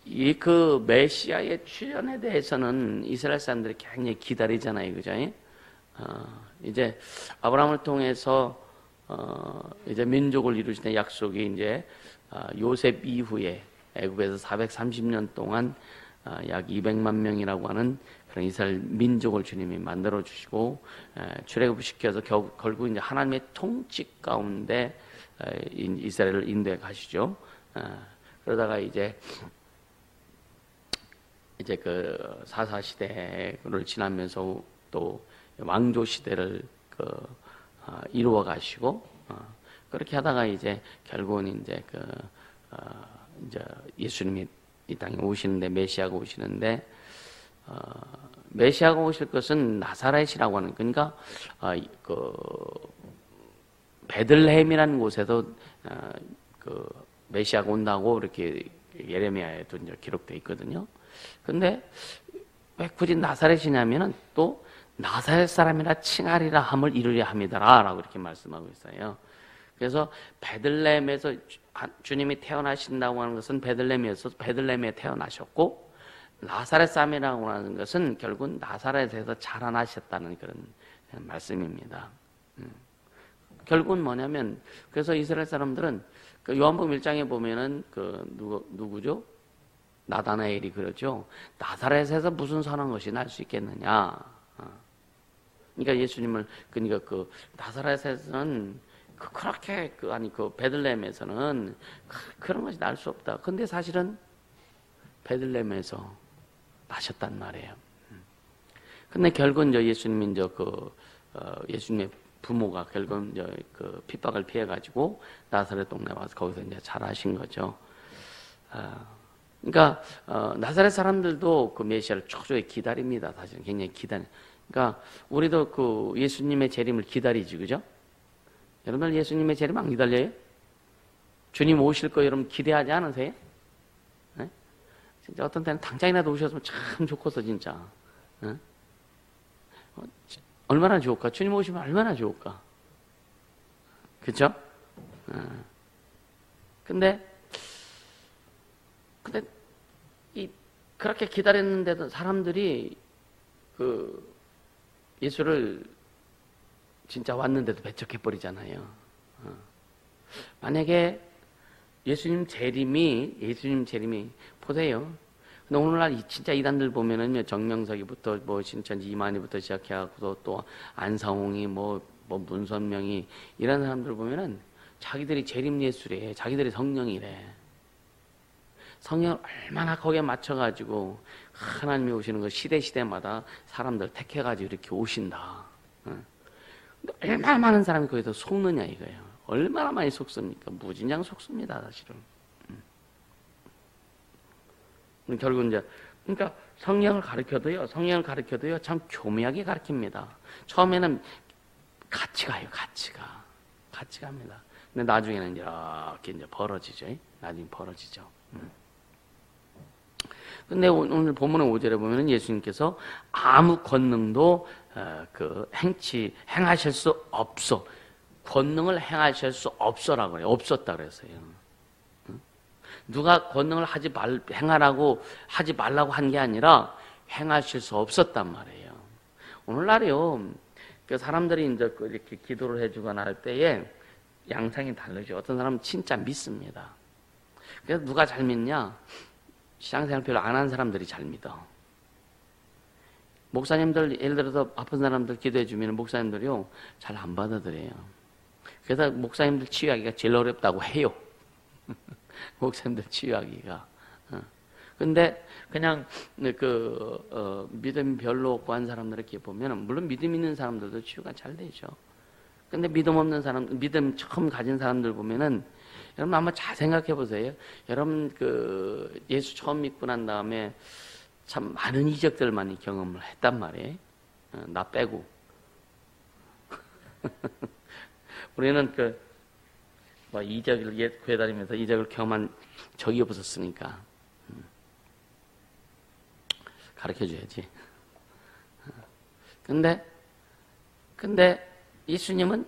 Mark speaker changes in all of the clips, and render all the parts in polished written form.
Speaker 1: 이 그 메시아의 출현에 대해서는 이스라엘 사람들이 굉장히 기다리잖아요, 그죠? 이제 아브라함을 통해서 이제 민족을 이루시는 약속이 이제 요셉 이후에 애굽에서 430년 동안 약 200만 명이라고 하는 그런 이스라엘 민족을 주님이 만들어 주시고 출애굽시켜서 결국 이제 하나님의 통치 가운데 이스라엘을 인도해 가시죠. 그러다가 이제 그 사사 시대를 지나면서 또 왕조 시대를 이루어 가시고 그렇게 하다가 이제 결국은 이제 이제 예수님이 이 땅에 오시는데 메시아가 오시는데 메시아가 오실 것은 나사렛이라고 하는 그러니까 그 베들레헴이라는 곳에도 그 메시아가 온다고 이렇게 예레미야에도 이제 기록되어 있거든요. 근데 왜 굳이 나사렛이냐면은 또 나사렛 사람이라 칭하리라 함을 이루려 함이다라고 이렇게 말씀하고 있어요. 그래서 베들레헴에서 주님이 태어나신다고 하는 것은 베들레헴에서 베들레헴에 태어나셨고 나사렛 사람이라고 하는 것은 결국 나사렛에서 자라나셨다는 그런 말씀입니다. 결국은 뭐냐면 그래서 이스라엘 사람들은 그 요한복음 1장에 보면은 그 누구죠? 나다나엘이 그러죠. 나사렛에서 무슨 선한 것이 날 수 있겠느냐? 그러니까 예수님을 그러니까 그 나사렛에서는 그렇게 그 베들레헴에서는 그런 것이 날 수 없다. 근데 사실은 베들레헴에서 나셨단 말이에요. 근데 결국은 예수님이 예수님의 부모가 결국은 그 핍박을 피해 가지고 나사렛 동네 와서 거기서 이제 자라신 거죠. 그러니까 나사렛 사람들도 그 메시아를 초조히 기다립니다. 사실 굉장히 그러니까 우리도 그 예수님의 재림을 기다리지, 그죠? 여러분들 예수님의 재림 안 기다려요? 주님 오실 거 여러분 기대하지 않으세요? 네? 진짜 어떤 때는 당장이라도 오셨으면 참 좋겠어, 진짜. 네? 얼마나 좋을까? 주님 오시면 얼마나 좋을까? 그쵸? 근데 그렇게 기다렸는데도 사람들이 그 예수를 진짜 왔는데도 배척해버리잖아요. 만약에 예수님 재림이 보세요. 근데 오늘날 진짜 이단들 보면은 정명석이부터 신천 이만희부터 시작해갖고 또 안상홍이 문선명이 이런 사람들 보면은 자기들이 재림 예수래, 자기들이 성령이래. 성령을 얼마나 거기에 맞춰가지고 하나님이 오시는 거 시대마다 사람들 택해가지고 이렇게 오신다. 얼마나 많은 사람이 거기서 속느냐 이거예요. 얼마나 많이 속습니까? 무진장 속습니다, 사실은. 결국 이제 그러니까 성령을 가르쳐도요 참 교묘하게 가르칩니다. 처음에는 같이 갑니다. 근데 나중에는 이렇게 이제 벌어지죠. 나중에 벌어지죠. 근데 오늘 본문의 5절에 보면은 예수님께서 아무 권능도 행하실 수 없어. 권능을 행하실 수 없어라고 그래요. 없었다 그랬어요. 누가 권능을 행하라고 하지 말라고 한 게 아니라 행하실 수 없었단 말이에요. 오늘날이요, 그 사람들이 이제 이렇게 기도를 해주거나 할 때에 양상이 다르죠. 어떤 사람은 진짜 믿습니다. 그래서 누가 잘 믿냐? 신앙생활 별로 안 하는 사람들이 잘 믿어. 목사님들, 예를 들어서 아픈 사람들 기도해주면 목사님들이요, 잘 안 받아들여요. 그래서 목사님들 치유하기가 제일 어렵다고 해요. 목사님들 치유하기가. 근데 그냥 믿음이 별로 없고 한 사람들 이렇게 보면 물론 믿음 있는 사람들도 치유가 잘 되죠. 근데 믿음 없는 사람, 믿음 처음 가진 사람들 보면은 여러분 한번 잘 생각해 보세요. 여러분 예수 처음 믿고 난 다음에 참 많은 이적들을 많이 경험을 했단 말이에요. 나 빼고. 우리는 이적을 교회 다니면서 이적을 경험한 적이 없었으니까 가르쳐줘야지. 근데 예수님은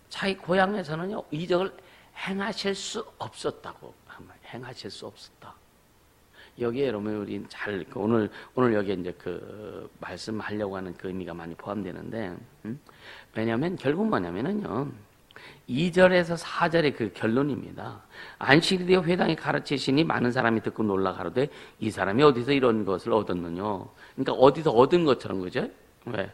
Speaker 1: 자기 고향에서는요 이적을 행하실 수 없었다고. 행하실 수 없었다. 여기에 여러분 우리 잘 오늘 여기 이제 그 말씀하려고 하는 그 의미가 많이 포함되는데, 왜냐하면 결국 뭐냐면은요, 2절에서 4절의 그 결론입니다. 안식일에 대해 회당에 가르치시니 많은 사람이 듣고 놀라 가로되 이 사람이 어디서 이런 것을 얻었느냐. 그러니까 어디서 얻은 것처럼, 그죠? 왜?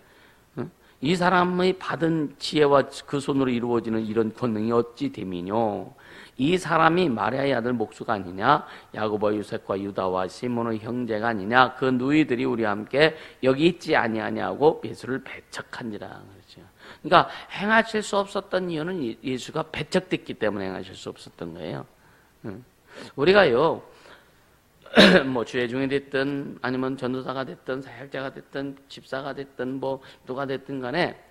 Speaker 1: 이 사람의 받은 지혜와 그 손으로 이루어지는 이런 권능이 어찌 됨이뇨. 이 사람이 마리아의 아들 목수가 아니냐, 야고보와 요셉과 유다와 시몬의 형제가 아니냐, 그 누이들이 우리와 함께 여기 있지 아니하냐고 예수를 배척한지라. 그렇죠. 그러니까 행하실 수 없었던 이유는 예수가 배척됐기 때문에 행하실 수 없었던 거예요. 우리가요, 뭐 주의중이 됐든 아니면 전도사가 됐든 사역자가 됐든 집사가 됐든 뭐 누가 됐든 간에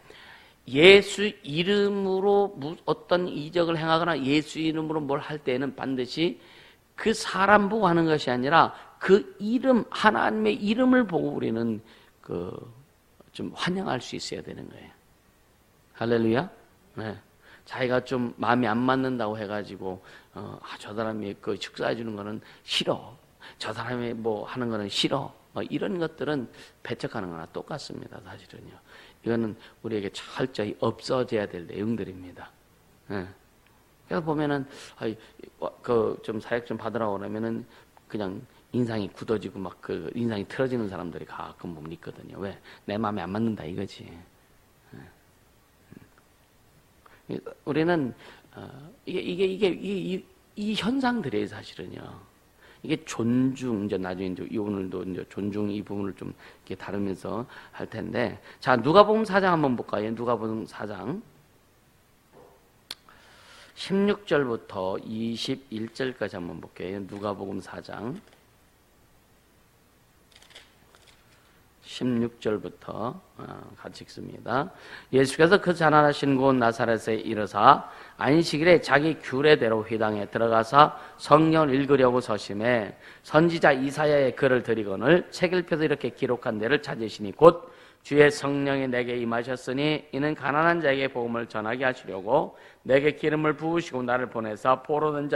Speaker 1: 예수 이름으로 어떤 이적을 행하거나 예수 이름으로 뭘 할 때에는 반드시 그 사람 보고 하는 것이 아니라 그 이름, 하나님의 이름을 보고 우리는 좀 환영할 수 있어야 되는 거예요. 할렐루야. 네. 자기가 좀 마음이 안 맞는다고 해가지고 저 사람이 그 축사해 주는 거는 싫어, 저 사람이 뭐 하는 거는 싫어, 이런 것들은 배척하는 거나 똑같습니다. 사실은요. 이거는 우리에게 철저히 없어져야 될 내용들입니다. 예. 그래서 보면은 좀 사역 좀 받으라고 그러면은 그냥 인상이 굳어지고 막 그 인상이 틀어지는 사람들이 가끔 보면 있거든요. 왜? 내 마음에 안 맞는다 이거지. 예. 우리는 이게 이 현상들이 사실은요. 이게 존중, 이제 나중에 이제 오늘도 이제 존중 이 부분을 좀 이렇게 다루면서 할 텐데, 자, 누가복음 4장 한번 볼까요? 누가복음 4장 16절부터 21절까지 한번 볼게요. 누가복음 4장 16절부터 같이 읽습니다. 예수께서 그 자라나신 곳 나사렛에 이르사 안식일에 자기 규례대로 회당에 들어가사 성경을 읽으려고 서심해 선지자 이사야의 글을 드리거늘 책 읽혀서 이렇게 기록한 데를 찾으시니 곧 주의 성령이 내게 임하셨으니 이는 가난한 자에게 복음을 전하게 하시려고 내게 기름을 부으시고 나를 보내사 포로된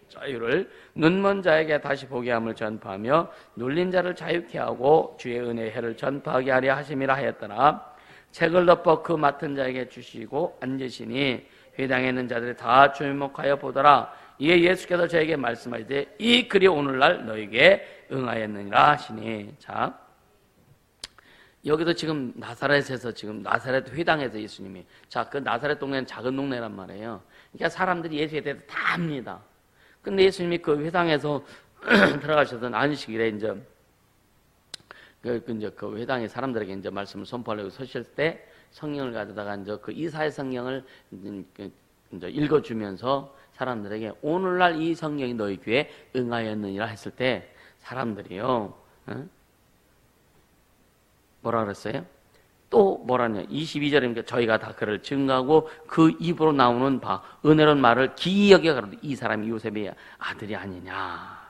Speaker 1: 자유를 눈먼 자에게 다시 보게 함을 전파하며 눌린 자를 자유케 하고 주의 은혜의 해를 전파하게 하려 하심이라 하였더라. 책을 덮어 그 맡은 자에게 주시고 앉으시니 회당에 있는 자들이 다 주목하여 보더라. 이에 예수께서 저에게 말씀하시되 이 글이 오늘날 너에게 응하였느니라 하시니. 자, 여기도 지금 나사렛에서 지금 나사렛 회당에서 예수님이, 자, 그 나사렛 동네는 작은 동네란 말이에요. 그러니까 사람들이 예수에 대해서 다 압니다. 근데 예수님이 그 회당에서 들어가셔서 안식일에 이제 그 회당의 사람들에게 이제 말씀을 선포하려고 서실 때 성경을 가져다가 이제 그 이사야 성경을 이제 읽어주면서 사람들에게 오늘날 이 성경이 너희 귀에 응하였느니라 했을 때 사람들이요, 뭐라 그랬어요? 또 뭐라냐? 22절입니까? 저희가 다 그를 증거하고 그 입으로 나오는 바 은혜로운 말을 기이 여겨 가로되 이 사람이 요셉의 아들이 아니냐.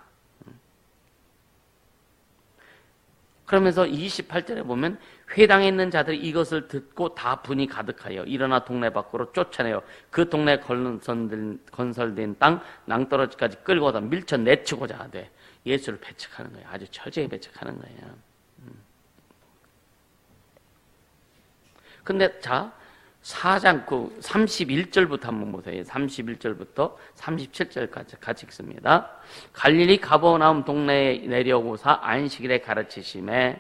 Speaker 1: 그러면서 28절에 보면 회당에 있는 자들이 이것을 듣고 다 분이 가득하여 일어나 동네 밖으로 쫓아내어 그 동네에 건설된 땅 낭떠러지까지 끌고 다 밀쳐 내치고자 하되 예수를 배척하는 거예요. 아주 철저히 배척하는 거예요. 근데 자, 4장 31절부터 한번 보세요. 31절부터 37절까지 같이 읽습니다. 갈릴리 가버나움 동네에 내려오사 안식일에 가르치심에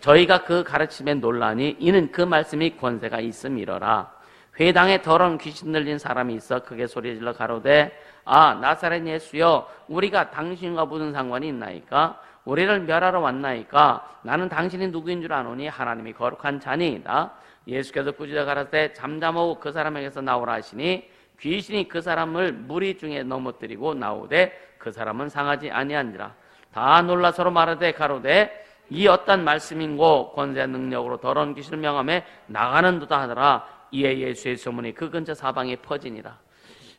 Speaker 1: 저희가 그 가르침에 놀라니 이는 그 말씀이 권세가 있음이러라. 회당에 더러운 귀신 들린 사람이 있어 크게 소리질러 가로되 아 나사렛 예수여 우리가 당신과 무슨 상관이 있나이까? 우리를 멸하러 왔나이까? 나는 당신이 누구인 줄 아노니 하나님이 거룩한 자니이다. 예수께서 꾸짖어 가라사대 잠잠하고 그 사람에게서 나오라 하시니 귀신이 그 사람을 무리 중에 넘어뜨리고 나오되 그 사람은 상하지 아니한지라. 다 놀라 서로 말하되 가로되 이 어떤 말씀인고 권세 능력으로 더러운 귀신을 명함에 나가는도다 하더라. 이에 예수의 소문이 그 근처 사방에 퍼지니라.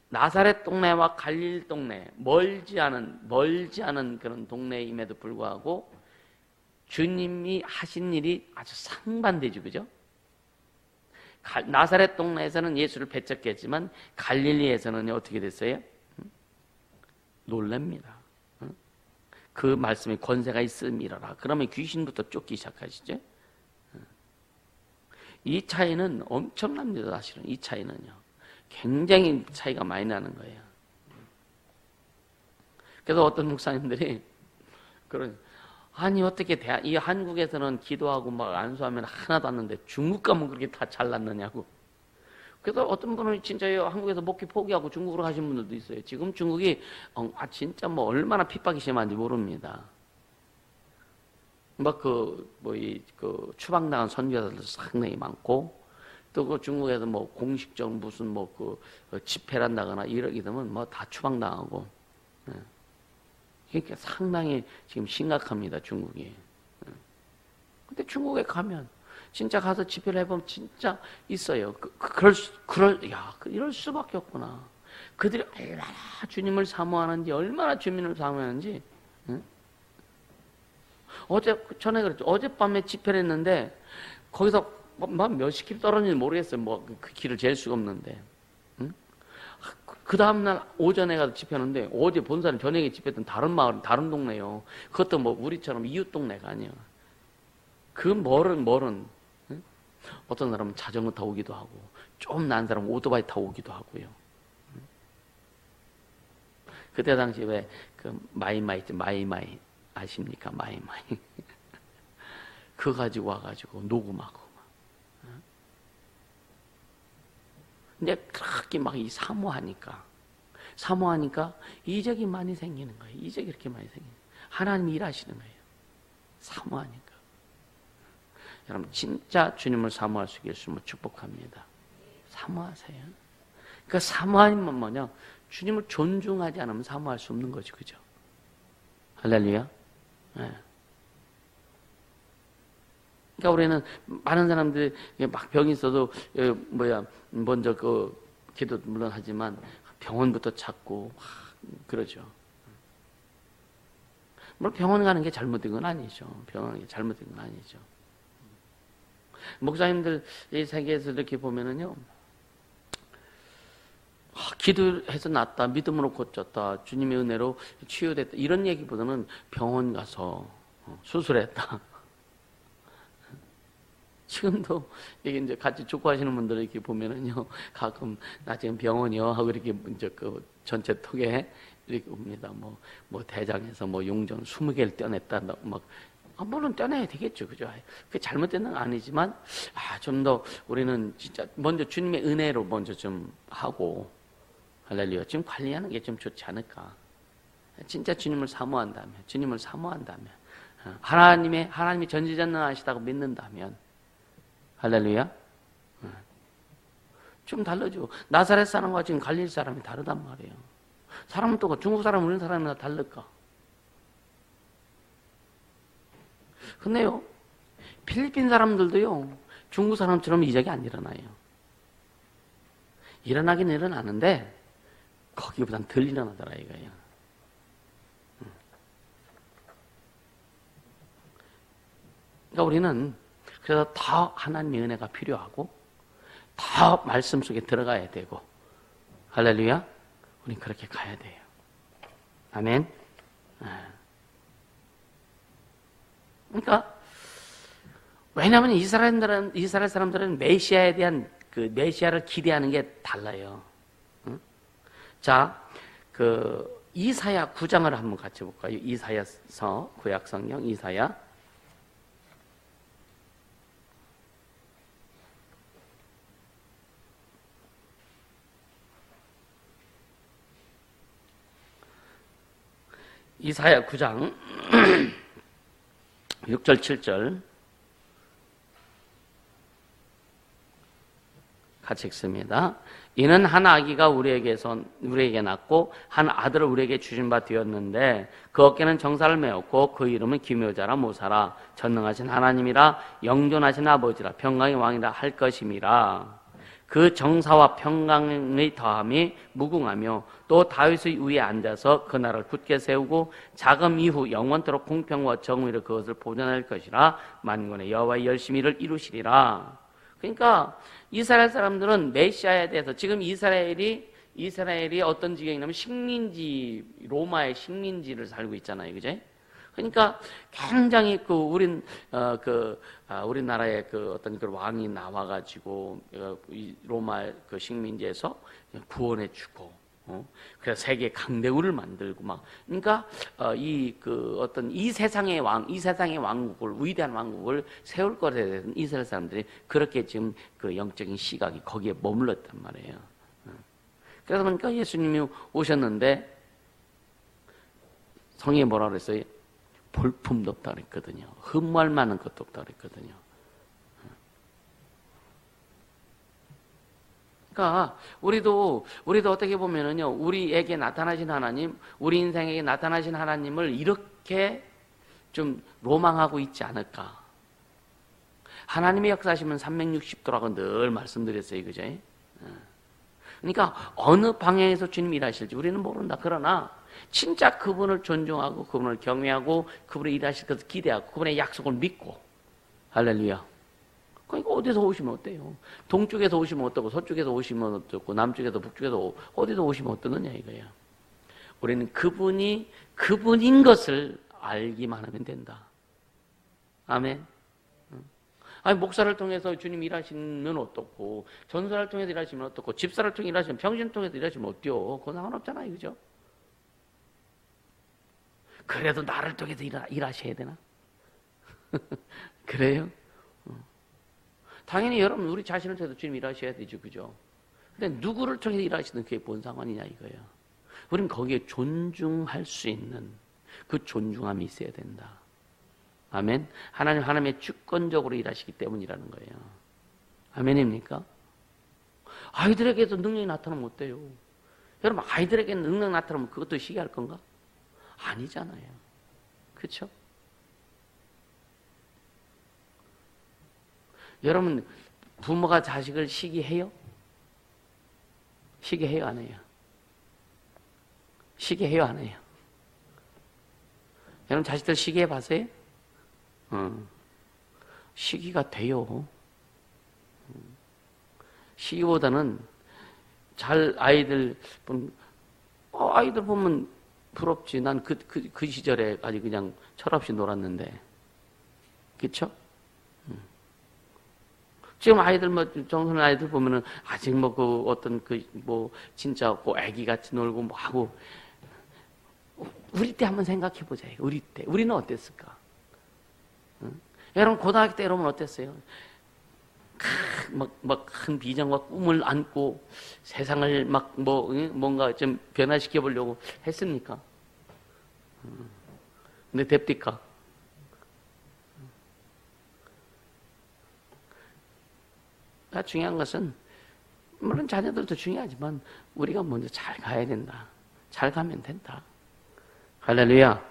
Speaker 1: 나사렛 동네와 갈릴 동네 멀지 않은 그런 동네임에도 불구하고 주님이 하신 일이 아주 상반되죠, 그죠? 나사렛 동네에서는 예수를 배척했지만 갈릴리에서는 어떻게 됐어요? 놀랍니다. 그 말씀에 권세가 있음이라라. 그러면 귀신부터 쫓기 시작하시죠. 이 차이는 엄청납니다. 사실은 이 차이는요. 굉장히 차이가 많이 나는 거예요. 그래서 어떤 목사님들이 아니 어떻게 이 한국에서는 기도하고 막 안수하면 하나도 안 났는데 중국 가면 그렇게 다 잘났느냐고. 그래서 어떤 분은 진짜요, 한국에서 목회 포기하고 중국으로 가신 분들도 있어요. 지금 중국이 진짜 뭐 얼마나 핍박이 심한지 모릅니다. 막 추방당한 선교사들도 상당히 많고, 또 그 중국에서 뭐 공식적 무슨 집회를 한다거나 이러게 되면 뭐 다 추방당하고. 그러니까 상당히 지금 심각합니다, 중국이. 근데 중국에 가면 진짜 가서 집회를 해보면 진짜 있어요. 이럴 수밖에 없구나. 그들이 얼마나 주님을 사모하는지, 얼마나 주님을 사모하는지. 응? 전에 그랬죠. 어젯밤에 집회를 했는데, 거기서 몇십 킬로 떨어지는지 모르겠어요. 그 길을 잴 수가 없는데. 응? 그 다음날 오전에 가서 집회하는데, 어제 본사는 저녁에 집회했던 다른 마을, 다른 동네요. 그것도 우리처럼 이웃 동네가 아니에요. 그 멀은, 응? 어떤 사람은 자전거 타고 오기도 하고, 좀 나은 사람은 오토바이 타고 오기도 하고요. 응? 그때 당시 왜 마이마이 있죠? 마이마이. 아십니까? 마이마이. 그거 가지고 와가지고 녹음하고. 응? 근데 그렇게 이 사모하니까 이적이 많이 생기는 거예요. 이적이 이렇게 많이 생기는 거예요. 하나님이 일하시는 거예요. 사모하니까. 여러분 진짜 주님을 사모할 수 있으면 축복합니다. 사모하세요. 그러니까 사모하면 뭐냐? 주님을 존중하지 않으면 사모할 수 없는 거죠. 그죠? 할렐루야. 네. 그러니까 우리는 많은 사람들이 막 병이 있어도 먼저 기도 물론 하지만 병원부터 찾고 그러죠. 물론 병원 가는 게 잘못된 건 아니죠. 병원 가는 게 잘못된 건 아니죠. 목사님들 이 세계에서 이렇게 보면은요, 기도해서 낫다, 믿음으로 고쳤다, 주님의 은혜로 치유됐다 이런 얘기보다는 병원 가서 수술했다. 지금도 이게 이제 같이 축구하시는 분들 이렇게 보면은요, 가끔 나 지금 병원이요 하고 이렇게 이제 전체 톡에 이렇게 옵니다. 대장에서 용전 20개를 떼어냈다. 물론 떼내야 되겠죠. 그죠? 그게 잘못된 건 아니지만, 좀 더 우리는 진짜 먼저 주님의 은혜로 먼저 좀 하고, 할렐루야. 지금 관리하는 게 좀 좋지 않을까. 진짜 주님을 사모한다면, 하나님이 전지전능하시다고 믿는다면, 할렐루야. 좀 달라져. 나사렛 사람과 지금 갈릴 사람이 다르단 말이에요. 사람은 또 중국 사람, 우리 사람이나 다를까? 근데요, 필리핀 사람들도요, 중국 사람처럼 이적이 안 일어나요. 일어나긴 일어나는데, 거기보단 덜 일어나더라, 이거예요. 그러니까 우리는 그래서 더 하나님의 은혜가 필요하고, 더 말씀 속에 들어가야 되고, 할렐루야? 우린 그렇게 가야 돼요. 아멘? 그러니까 왜냐하면 이스라엘 사람들은 메시아에 대한 메시아를 기대하는 게 달라요. 응? 자, 이사야 9장을 한번 같이 볼까요? 이사야서 구약 성경 이사야. 이사야 9장 6절 7절 같이 읽습니다. 이는 한 아기가 우리에게 낳고 한 아들을 우리에게 주신 바 되었는데 그 어깨는 정사를 메었고 그 이름은 기묘자라 모사라 전능하신 하나님이라 영존하신 아버지라 평강의 왕이라 할 것임이라. 그 정사와 평강의 더함이 무궁하며 또 다윗의 위에 앉아서 그 나라를 굳게 세우고 자금 이후 영원토록 공평과 정의로 그것을 보존할 것이라. 만군의 여호와의 열심히를 이루시리라. 그러니까 이스라엘 사람들은 메시아에 대해서 지금 이스라엘이 어떤 지경이냐면 식민지, 로마의 식민지를 살고 있잖아요. 그죠? 그러니까 굉장히 우리나라의 어떤 그 왕이 나와가지고 이 로마 그 식민지에서 구원해주고, 그래서 세계 강대국을 만들고 막, 그러니까 어떤 이 세상의 왕국을, 위대한 왕국을 세울 것에 대해서 이스라엘 사람들이 그렇게 지금 그 영적인 시각이 거기에 머물렀단 말이에요. 그래서 보니까 예수님이 오셨는데 성경에 뭐라 그랬어요? 볼품도 없다 그랬거든요. 흠모할 만한 것도 없다 그랬거든요. 그러니까 우리도 어떻게 보면은요, 우리에게 나타나신 하나님, 우리 인생에게 나타나신 하나님을 이렇게 좀 로망하고 있지 않을까. 하나님의 역사하시면 360도라고 늘 말씀드렸어요, 그죠? 그러니까 어느 방향에서 주님이 일하실지 우리는 모른다. 그러나 진짜 그분을 존중하고 그분을 경외하고 그분이 일하실 것을 기대하고 그분의 약속을 믿고, 할렐루야. 그러니까 어디서 오시면 어때요? 동쪽에서 오시면 어떠고 서쪽에서 오시면 어떻고 남쪽에서 북쪽에서 어디서 오시면 어떠느냐 이거야. 우리는 그분이 그분인 것을 알기만 하면 된다. 아멘. 아니, 목사를 통해서 주님 일하시면 어떻고, 전사를 통해서 일하시면 어떻고, 집사를 통해서 일하시면, 평신을 통해서 일하시면 어때요? 그건 상관없잖아요, 그죠? 그래도 나를 통해서 일하셔야 되나? 그래요? 당연히 여러분, 우리 자신을 통해서 주님 일하셔야 되죠, 그죠? 근데 누구를 통해서 일하시든 그게 뭔 상관이냐, 이거예요. 우리는 거기에 존중할 수 있는 그 존중함이 있어야 된다. 아멘. 하나님의 주권적으로 일하시기 때문이라는 거예요. 아멘입니까? 아이들에게도 능력이 나타나면 어때요? 여러분, 아이들에게 능력 나타나면 그것도 시기할 건가? 아니잖아요. 그렇죠? 여러분, 부모가 자식을 시기해요? 시기해요, 안 해요? 시기해요, 안 해요? 여러분, 자식들 시기해 봤어요? 시기가 돼요. 시기보다는 아이들 보면 부럽지. 난 그 시절에 아주 그냥 철없이 놀았는데. 그쵸? 지금 아이들 정선 아이들 보면은 아직 진짜 애기 같이 놀고 뭐 하고. 우리 때 한번 생각해 보자. 우리 때. 우리는 어땠을까? 여러분, 고등학교 때 여러분 어땠어요? 큰 비전과 꿈을 안고 세상을 뭔가 좀 변화시켜 보려고 했습니까? 근데 됩니까? 중요한 것은, 물론 자녀들도 중요하지만, 우리가 먼저 잘 가야 된다. 잘 가면 된다. 할렐루야.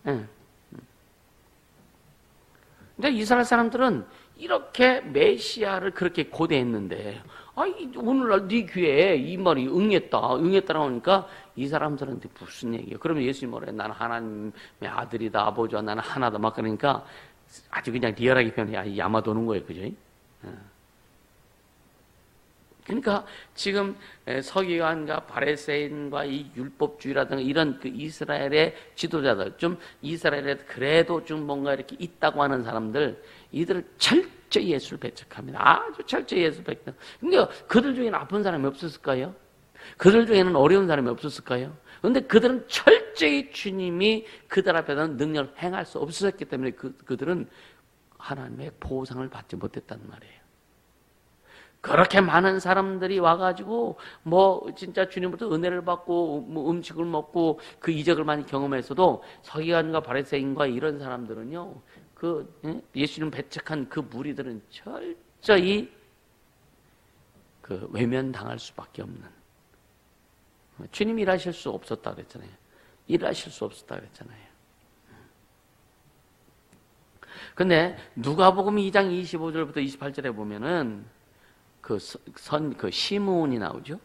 Speaker 1: 네. 근데 이스라엘 사람들은 이렇게 메시아를 그렇게 고대했는데, 오늘날 네 귀에 이 말이 응했다라고 하니까 이 사람들한테 무슨 얘기예요? 그러면 예수님 뭐래요? 나는 하나님의 아들이다, 아버지와 나는 하나다, 막 그러니까 아주 그냥 리얼하게 표현해. 야마도는 거예요, 그죠? 그러니까 지금 서기관과 바리새인과 이 율법주의라든가 이런 그 이스라엘의 지도자들, 좀 이스라엘에 그래도 좀 뭔가 이렇게 있다고 하는 사람들, 이들을 철저히 예수를 배척합니다. 아주 철저히 예수를 배척합니다. 근데 그들 중에는 아픈 사람이 없었을까요? 그들 중에는 어려운 사람이 없었을까요? 그런데 그들은 철저히 주님이 그들 앞에서는 능력을 행할 수 없었기 때문에 그들은 하나님의 보상을 받지 못했단 말이에요. 그렇게 많은 사람들이 와가지고 진짜 주님부터 은혜를 받고 음식을 먹고 그 이적을 많이 경험했어도 서기관과 바리새인과 이런 사람들은요, 예수님 배척한 그 무리들은 철저히 외면당할 수밖에 없는, 주님 일하실 수 없었다 그랬잖아요. 일하실 수 없었다 그랬잖아요. 근데 누가복음 2장 25절부터 28절에 보면은 시므온이 나오죠.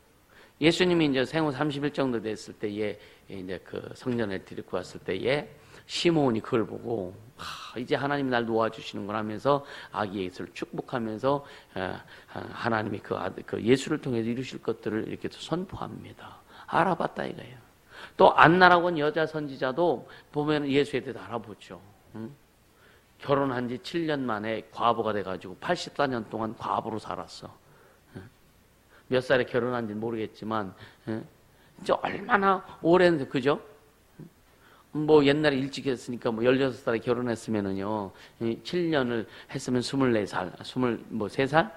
Speaker 1: 예수님이 이제 생후 30일 정도 됐을 때에 이제 성전에 데리고 왔을 때에 시므온이 그걸 보고 이제 하나님이 날 놓아주시는구나 하면서 아기 예수를 축복하면서 하나님이 예수를 통해서 이루실 것들을 이렇게 선포합니다. 알아봤다 이거예요. 또 안나라고 하는 여자 선지자도 보면 예수에 대해 알아보죠. 응? 결혼한 지 7년 만에 과부가 돼가지고 84년 동안 과부로 살았어. 몇 살에 결혼한지 모르겠지만, 이제 얼마나 오랜, 그죠? 뭐 옛날에 일찍 했으니까 뭐 16살에 결혼했으면은요, 7년을 했으면 24살, 23살?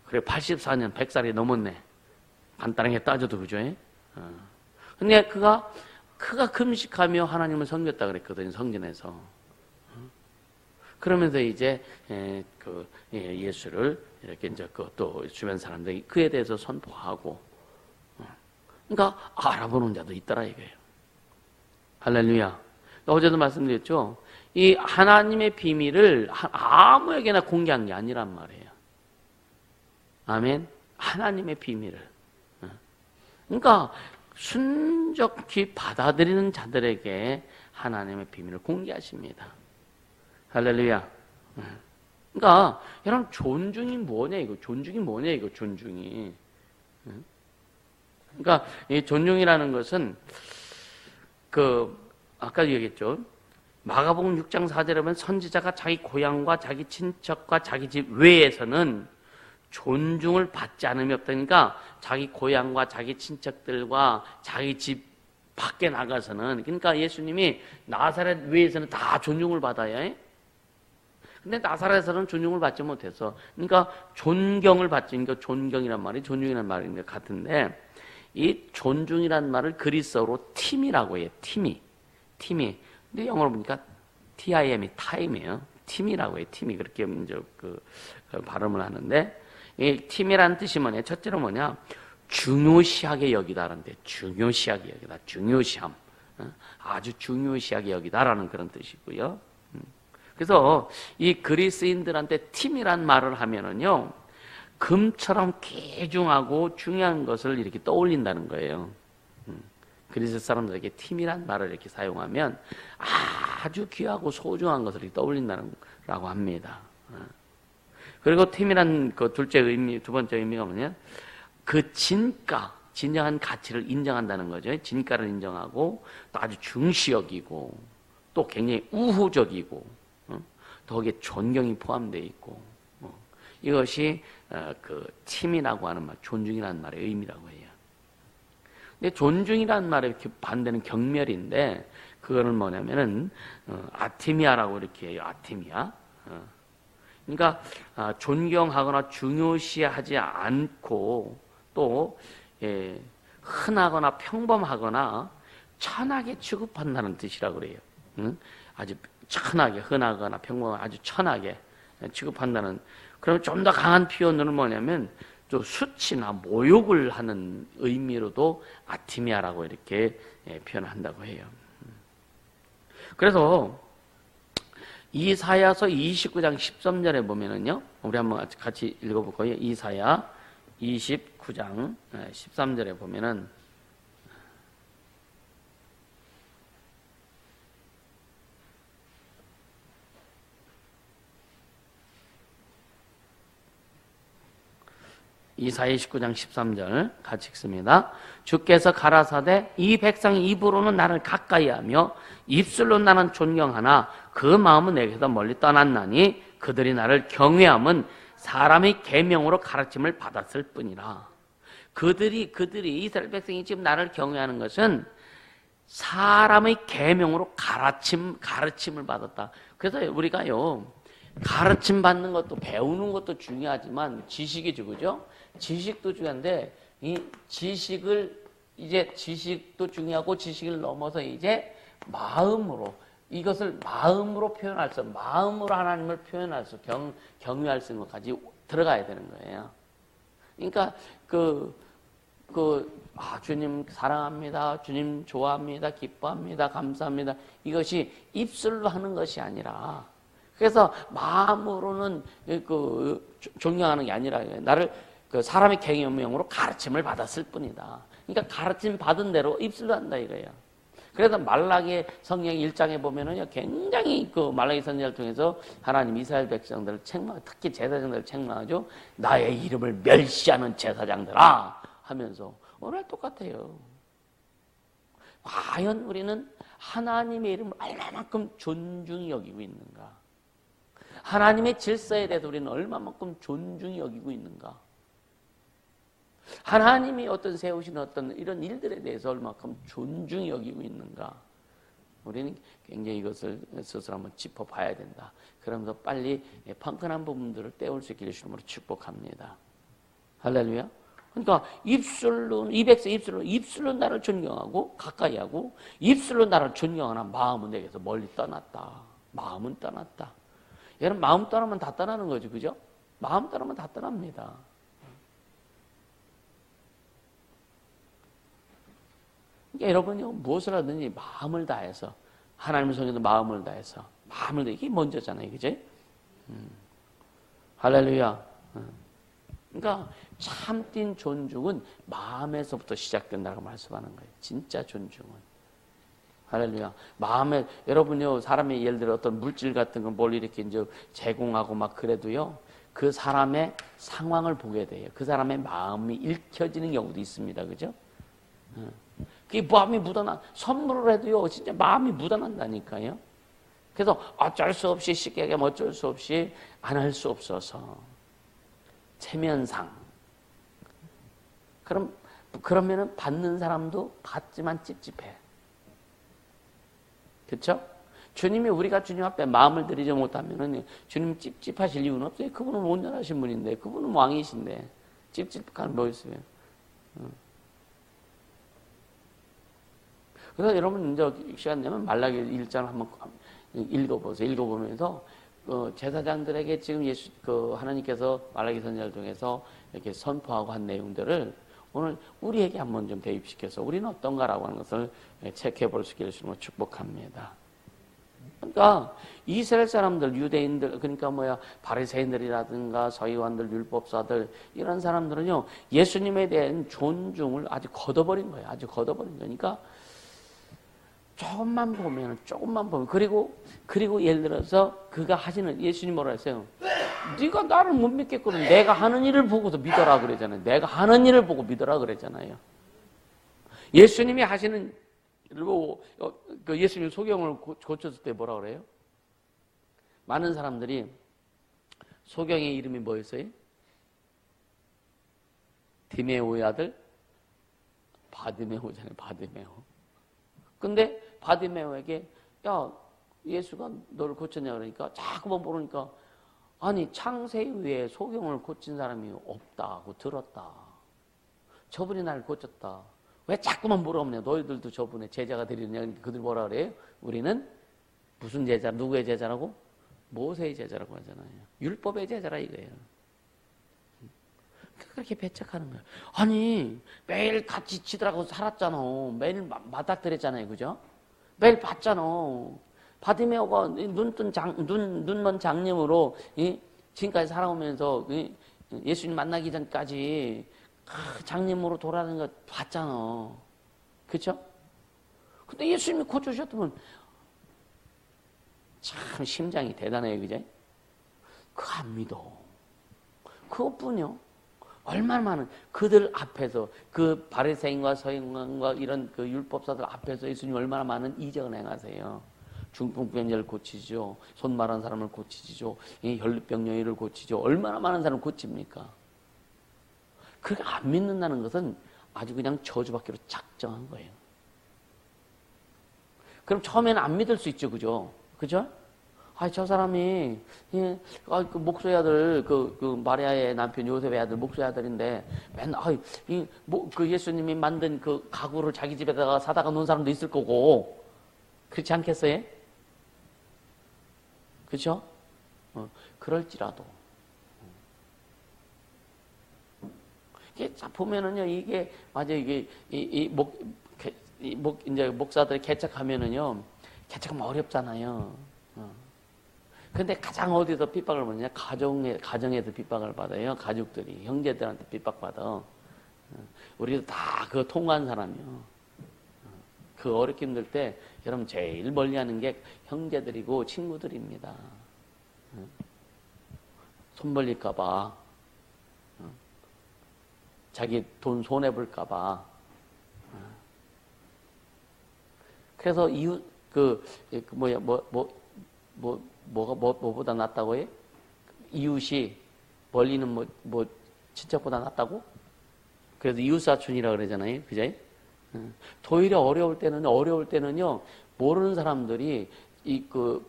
Speaker 1: 그래, 84년, 100살이 넘었네. 간단하게 따져도, 그죠? 근데 그가 금식하며 하나님을 섬겼다 그랬거든요, 성전에서. 그러면서 이제 예수를 이렇게 이제 또 주변 사람들이 그에 대해서 선포하고, 그러니까 알아보는 자도 있더라 이거예요. 할렐루야. 어제도 말씀드렸죠. 이 하나님의 비밀을 아무에게나 공개한 게 아니란 말이에요. 아멘. 하나님의 비밀을. 그러니까 순적히 받아들이는 자들에게 하나님의 비밀을 공개하십니다. 할렐루야. 그러니까 여러분 존중이 뭐냐 이거. 존중이 뭐냐 이거. 존중이. 그러니까 이 존중이라는 것은 아까도 얘기했죠. 마가복음 6장 4절에 보면 선지자가 자기 고향과 자기 친척과 자기 집 외에서는 존중을 받지 않음이 없다니까 자기 고향과 자기 친척들과 자기 집 밖에 나가서는 그러니까 예수님이 나사렛 외에서는 다 존중을 받아야 해. 근데 나사렛에서는 존중을 받지 못해서 그러니까 존경을 받지 그러니까 존경이란 말이 존중이란 말인 것 같은데 이 존중이란 말을 그리스어로 팀이라고 해요. 팀이. 근데 영어로 보니까 tim이 타임이에요. 팀이라고 해요. 팀이 그렇게 이제 발음을 하는데 이 팀이라는 뜻이 뭐냐? 첫째로 뭐냐? 중요시하게 여기다라는데 중요시하게 여기다. 중요시함. 아주 중요시하게 여기다라는 그런 뜻이고요. 그래서 이 그리스인들한테 팀이란 말을 하면은요. 금처럼 귀중하고 중요한 것을 이렇게 떠올린다는 거예요. 그리스 사람들에게 팀이란 말을 이렇게 사용하면 아주 귀하고 소중한 것을 이렇게 떠올린다는 거라고 합니다. 그리고 팀이란 그 두 번째 의미가 뭐냐? 그 진정한 가치를 인정한다는 거죠. 진가를 인정하고 또 아주 중시 여기고 또 굉장히 우호적이고 또 거기에 존경이 포함되어 있고 이것이 그 팀이라고 하는 말, 존중이라는 말의 의미라고 해요. 근데 존중이라는 말의 이렇게 반대는 경멸인데 그거는 뭐냐면은 아티미아라고 이렇게 해요. 아티미아. 그러니까 존경하거나 중요시하지 않고 또 흔하거나 평범하거나 천하게 취급한다는 뜻이라고 그래요. 아주 천하게 흔하거나 평범하거나 아주 천하게 취급한다는. 그럼 좀 더 강한 표현으로는 뭐냐면 또 수치나 모욕을 하는 의미로도 아티미아라고 이렇게 표현한다고 해요. 그래서 이사야서 29장 13절에 보면은요, 우리 한번 같이 읽어볼 거예요. 이사야 29장 13절에 보면은 이사야 29장 13절 같이 읽습니다. 주께서 가라사대 이 백성이 입으로는 나를 가까이하며 입술로 나는 존경하나 그 마음은 내게서 멀리 떠났나니 그들이 나를 경외함은 사람의 계명으로 가르침을 받았을 뿐이라. 그들이 이스라엘 백성이 지금 나를 경외하는 것은 사람의 계명으로 가르침을 받았다. 그래서 우리가요 가르침 받는 것도 배우는 것도 중요하지만 지식이죠, 그죠? 지식도 중요한데 이 지식도 중요하고 지식을 넘어서 이제 마음으로 이것을 마음으로 표현할 수, 마음으로 하나님을 표현할 수, 경유할 수 있는 것까지 들어가야 되는 거예요. 그러니까 주님 사랑합니다, 주님 좋아합니다, 기뻐합니다, 감사합니다. 이것이 입술로 하는 것이 아니라, 그래서 마음으로는 존경하는 게 아니라 나를 사람의 계명으로 가르침을 받았을 뿐이다. 그러니까 가르침 받은 대로 입술로 한다 이거예요. 그래서 말라기 성경 1장에 보면은요, 굉장히 말라기 선지자를 통해서 하나님 이스라엘 백성들을 특히 제사장들을 책망하죠. 나의 이름을 멸시하는 제사장들아 하면서 오늘 똑같아요. 과연 우리는 하나님의 이름을 얼마만큼 존중히 여기고 있는가? 하나님의 질서에 대해서 우리는 얼마만큼 존중히 여기고 있는가? 하나님이 어떤 세우신 어떤 이런 일들에 대해서 얼마만큼 존중히 여기고 있는가? 우리는 굉장히 이것을 스스로 한번 짚어봐야 된다. 그러면서 빨리 펑크난 부분들을 떼올 수 있기를 주님으로 축복합니다. 할렐루야. 그러니까 입에서 입술로 나를 존경하고 가까이 하고 입술로 나를 존경하나 마음은 내게서 멀리 떠났다. 마음은 떠났다. 여러분 마음 떠나면 다 떠나는 거죠. 그죠? 마음 떠나면 다 떠납니다. 그러니까 여러분요 무엇을 하든지 마음을 다해서 하나님을 섬기는 마음을 다해서 마음을 다해 이게 먼저잖아요. 그죠? 할렐루야. 그러니까 참된 존중은 마음에서부터 시작된다고 말씀하는 거예요. 진짜 존중은. 할렐루야. 마음에, 여러분요, 사람의 예를 들어 어떤 물질 같은 걸 뭘 이렇게 이제 제공하고 막 그래도요, 그 사람의 상황을 보게 돼요. 그 사람의 마음이 읽혀지는 경우도 있습니다. 그죠? 그게 마음이 묻어나, 선물을 해도요, 진짜 마음이 묻어난다니까요. 그래서 어쩔 수 없이 쉽게 얘기하면 어쩔 수 없이 안 할 수 없어서. 체면상. 그러면은 받는 사람도 받지만 찝찝해. 그렇죠? 주님이 우리가 주님 앞에 마음을 들이지 못하면은 주님 찝찝하실 이유는 없어요. 그분은 온전하신 분인데, 그분은 왕이신데 찝찝한 뭐 있어요? 그래서 여러분 이제 시간 되면 말라기 1장 한번 읽어보세요. 읽어보면서 제사장들에게 지금 하나님께서 말라기 선지자를 통해서 이렇게 선포하고 한 내용들을 오늘 우리에게 한번 좀 대입시켜서 우리는 어떤가라고 하는 것을 체크해 볼 수 있기를 주님을 축복합니다. 그러니까 이스라엘 사람들, 유대인들, 그러니까 바리새인들이라든가 서기관들, 율법사들 이런 사람들은요 예수님에 대한 존중을 아주 걷어버린 거예요. 아주 걷어버린 거니까 조금만 보면 그리고 예를 들어서 그가 하시는 예수님 뭐라 했어요? 네가 나를 못 믿겠거든. 내가 하는 일을 보고서 믿어라 그러잖아요. 내가 하는 일을 보고 믿어라 그랬잖아요. 예수님이 하시는 일을 보고 예수님 소경을 고쳤을 때 뭐라 그래요? 많은 사람들이 소경의 이름이 뭐였어요? 디메오의 아들 바디메오잖아요. 바디메오. 근데 바디메오에게 야 예수가 너를 고쳤냐 그러니까 자꾸만 모르니까 아니 창세 이후에 소경을 고친 사람이 없다고 들었다. 저분이 나를 고쳤다. 왜 자꾸만 물어보냐. 너희들도 저분의 제자가 되리느냐. 그들 뭐라 그래요? 우리는 무슨 제자? 누구의 제자라고? 모세의 제자라고 하잖아요. 율법의 제자라 이거예요. 그렇게 배척하는 거예요. 아니 매일 같이 지들하고 살았잖아. 매일 맞닥뜨렸잖아요. 그죠? 매일 봤잖아. 바디메오가 눈먼 장님으로 지금까지 살아오면서 예수님 만나기 전까지 장님으로 돌아다니는 거 봤잖아. 그렇죠? 근데 예수님이 고쳐주셨다면 참 심장이 대단해요. 그죠? 그거 안 믿어. 그것뿐이요. 얼마나 많은 그들 앞에서 그 바리새인과 서기관과 이런 그 율법사들 앞에서 예수님 얼마나 많은 이적을 행하세요. 중풍병자를 고치죠. 손 마른 사람을 고치죠. 혈루병 여인을 고치죠. 얼마나 많은 사람을 고칩니까? 그렇게 안 믿는다는 것은 아주 그냥 저주받기로 작정한 거예요. 그럼 처음에는 안 믿을 수 있죠. 그죠? 그죠? 저 사람이, 그 목소리 아들, 그 마리아의 남편 요셉의 아들, 목소리 아들인데, 맨날, 그 예수님이 만든 그 가구를 자기 집에다가 사다가 놓은 사람도 있을 거고, 그렇지 않겠어요? 그죠? 그럴지라도. 이게 보면은요, 이게, 맞아요. 이게, 이제 목사들이 개척하면은요, 개척하면 어렵잖아요. 근데 가장 어디서 핍박을 받느냐? 가정에서 핍박을 받아요. 가족들이, 형제들한테 핍박받아. 우리도 다 그거 통과한 사람이요. 그 어렵게 힘들 때, 여러분 제일 멀리 하는 게 형제들이고 친구들입니다. 손 벌릴까봐. 자기 돈 손해볼까봐. 그래서 이웃 뭐보다 낫다고 해? 이웃이 멀리는 친척보다 낫다고? 그래서 이웃사촌이라 그러잖아요, 그죠? 오히려 어려울 때는요 모르는 사람들이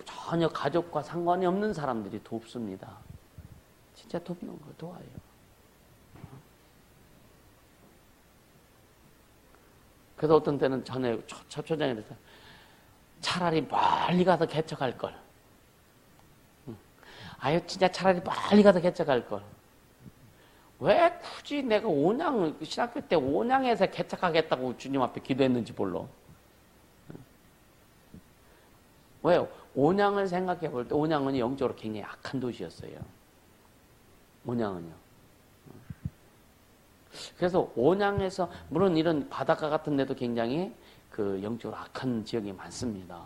Speaker 1: 전혀 가족과 상관이 없는 사람들이 돕습니다. 진짜 돕는 거 도와요. 그래서 어떤 때는 전에 초장에 대해서 차라리 멀리 가서 개척할 걸. 아유 진짜 차라리 멀리 가서 개척할 걸. 왜 굳이 내가 신학교 때 온양에서 개척하겠다고 주님 앞에 기도했는지 몰라. 왜요? 온양을 생각해 볼 때 온양은 영적으로 굉장히 악한 도시였어요. 온양은요. 그래서 온양에서 물론 이런 바닷가 같은 데도 굉장히 영적으로 악한 지역이 많습니다.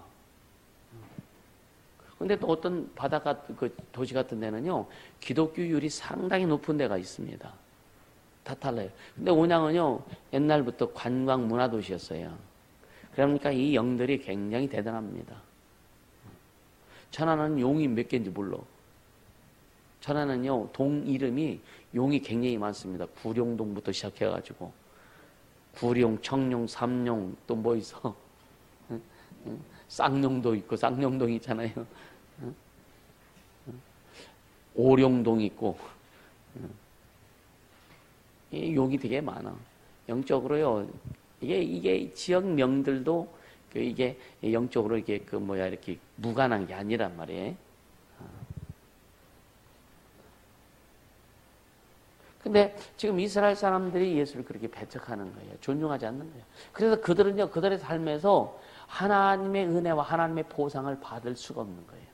Speaker 1: 근데 또 어떤 바닷가 도시 같은 데는요 기독교율이 상당히 높은 데가 있습니다. 다 달라요. 근데 온양은요 옛날부터 관광 문화 도시였어요. 그러니까 이 영들이 굉장히 대단합니다. 천안은 용이 몇 개인지 몰라. 천안은요 동 이름이 용이 굉장히 많습니다. 구룡동부터 시작해가지고 구룡, 청룡, 삼룡 또 뭐 있어? 쌍룡도 있고 쌍룡동 있잖아요. 오룡동 있고 이 용이 되게 많아. 영적으로요 이게 지역명들도 이게 영적으로 이게 이렇게 무관한 게 아니란 말이에요. 근데 지금 이스라엘 사람들이 예수를 그렇게 배척하는 거예요. 존중하지 않는 거예요. 그래서 그들은요, 그들의 삶에서 하나님의 은혜와 하나님의 보상을 받을 수가 없는 거예요.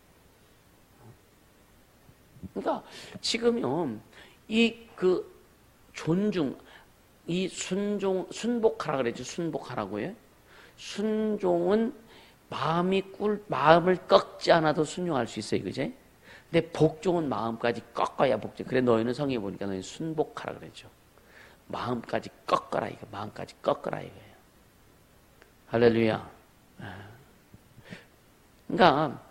Speaker 1: 그러니까 지금요, 존중, 순복하라 그랬죠. 순복하라고요. 순종은 마음을 꺾지 않아도 순종할 수 있어요. 그죠? 근데 복종은 마음까지 꺾어야 복종. 그래 너희는 성경에 보니까 너희 순복하라 그랬죠. 마음까지 꺾어라 이거. 마음까지 꺾어라 이거예요. 할렐루야. 그러니까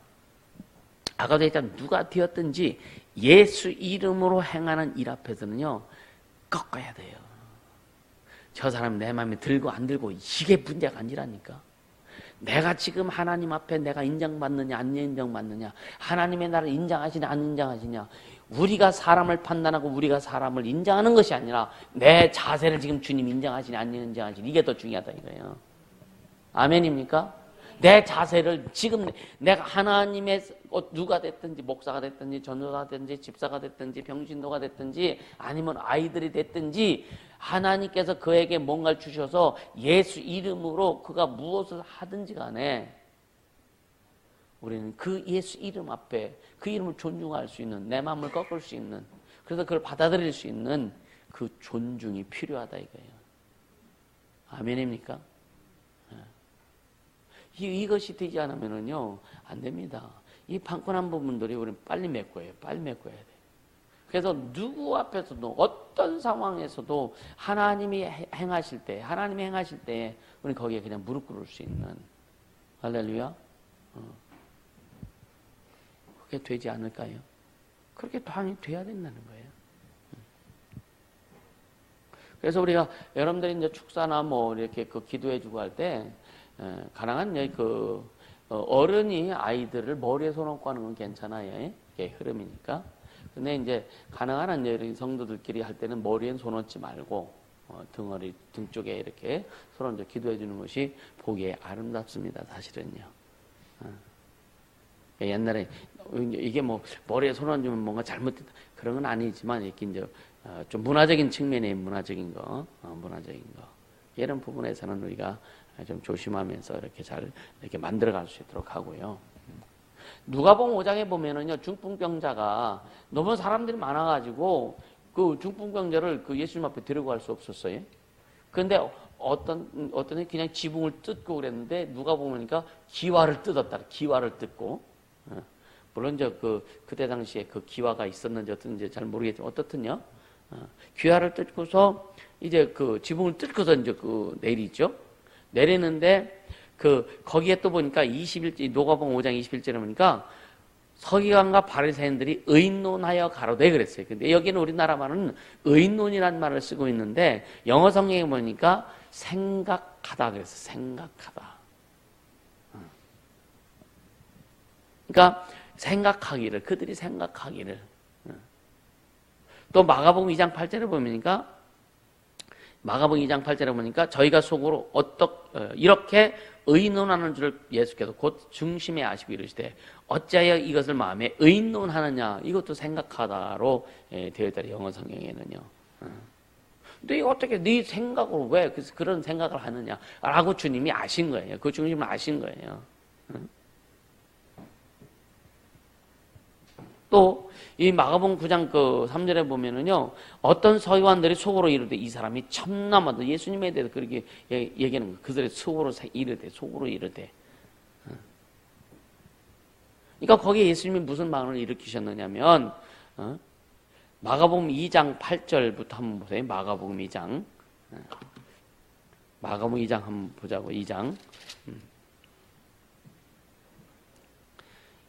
Speaker 1: 아까도 했잖아. 누가 되었든지 예수 이름으로 행하는 일 앞에서는요 꺾어야 돼요. 저 사람 내 마음에 들고 안 들고 이게 문제가 아니라니까. 내가 지금 하나님 앞에 내가 인정받느냐 안 인정받느냐, 하나님의 나를 인정하시냐 안 인정하시냐, 우리가 사람을 판단하고 우리가 사람을 인정하는 것이 아니라 내 자세를 지금 주님 인정하시냐 안 인정하시냐, 이게 더 중요하다 이거예요. 아멘입니까? 내 자세를 지금 내가 하나님의 누가 됐든지 목사가 됐든지 전도사가 됐든지 집사가 됐든지 병신도가 됐든지 아니면 아이들이 됐든지 하나님께서 그에게 뭔가를 주셔서 예수 이름으로 그가 무엇을 하든지 간에 우리는 그 예수 이름 앞에 그 이름을 존중할 수 있는, 내 마음을 꺾을 수 있는, 그래서 그걸 받아들일 수 있는 그 존중이 필요하다 이거예요. 아멘입니까? 이것이 되지 않으면은요 안 됩니다. 이 판권한 부분들이 우리는 빨리 메꿔야 돼. 그래서 누구 앞에서도 어떤 상황에서도 하나님이 행하실 때 우리는 거기에 그냥 무릎 꿇을 수 있는, 할렐루야. 그게 되지 않을까요? 그렇게 당연히 돼야 된다는 거예요. 그래서 우리가 여러분들이 이제 축사나 뭐 이렇게 기도해주고 할 때 가능한 어른이 아이들을 머리에 손 얹고 하는 건 괜찮아요. 이게 흐름이니까. 근데 이제 가능한 한 이런 성도들끼리 할 때는 머리엔 손 얹지 말고 등허리 등 쪽에 이렇게 손 얹어 기도해 주는 것이 보기에 아름답습니다. 사실은요. 옛날에 이게 뭐 머리에 손 얹으면 뭔가 잘못됐다 그런 건 아니지만 이렇게 이제 좀 문화적인 측면의 문화적인 거 이런 부분에서는 우리가 좀 조심하면서 이렇게 잘 이렇게 만들어갈 수 있도록 하고요. 누가복음 5장에 보면은요 중풍병자가 너무 사람들이 많아가지고 그 중풍병자를 그 예수님 앞에 데리고 갈 수 없었어요. 그런데 어떤 그냥 지붕을 뜯고 그랬는데 누가 보니까 기와를 뜯었다. 기와를 뜯고 물론 이제 그때 당시에 그 기와가 있었는지 어떤지 잘 모르겠지만 어떻든요. 기와를 뜯고서 이제 그 지붕을 뜯고서 이제 내리죠. 내리는데 거기에 또 보니까 21절, 노가복음 5장 21절에 보니까 서기관과 바리새인들이 의논하여 가로되 그랬어요. 근데 여기는 우리나라 말은 의논이라는 말을 쓰고 있는데 영어 성경에 보니까 생각하다 그랬어요. 생각하다. 그러니까 생각하기를, 그들이 생각하기를. 또 마가복음 2장 8절에 보니까 마가복음 2장 8절에 보니까 저희가 속으로 이렇게 의논하는 줄 예수께서 곧 중심에 아시고 이르시되 어찌하여 이것을 마음에 의논하느냐, 이것도 생각하다로 되어 있다. 영어 성경에는요. 근데 어떻게 네 생각으로 왜 그런 생각을 하느냐라고 주님이 아신 거예요. 그 중심을 아신 거예요. 또 이 마가복음 9장 3절에 보면은요, 어떤 서기관들이 속으로 이르되 이 사람이 참남하다. 예수님에 대해서 그렇게 얘기하는 거예요. 그들의 속으로 이르되. 그러니까 거기에 예수님이 무슨 마음을 일으키셨느냐면, 마가복음 2장 8절부터 한번 보세요. 마가복음 2장. 마가복음 2장 한번 보자고. 2장.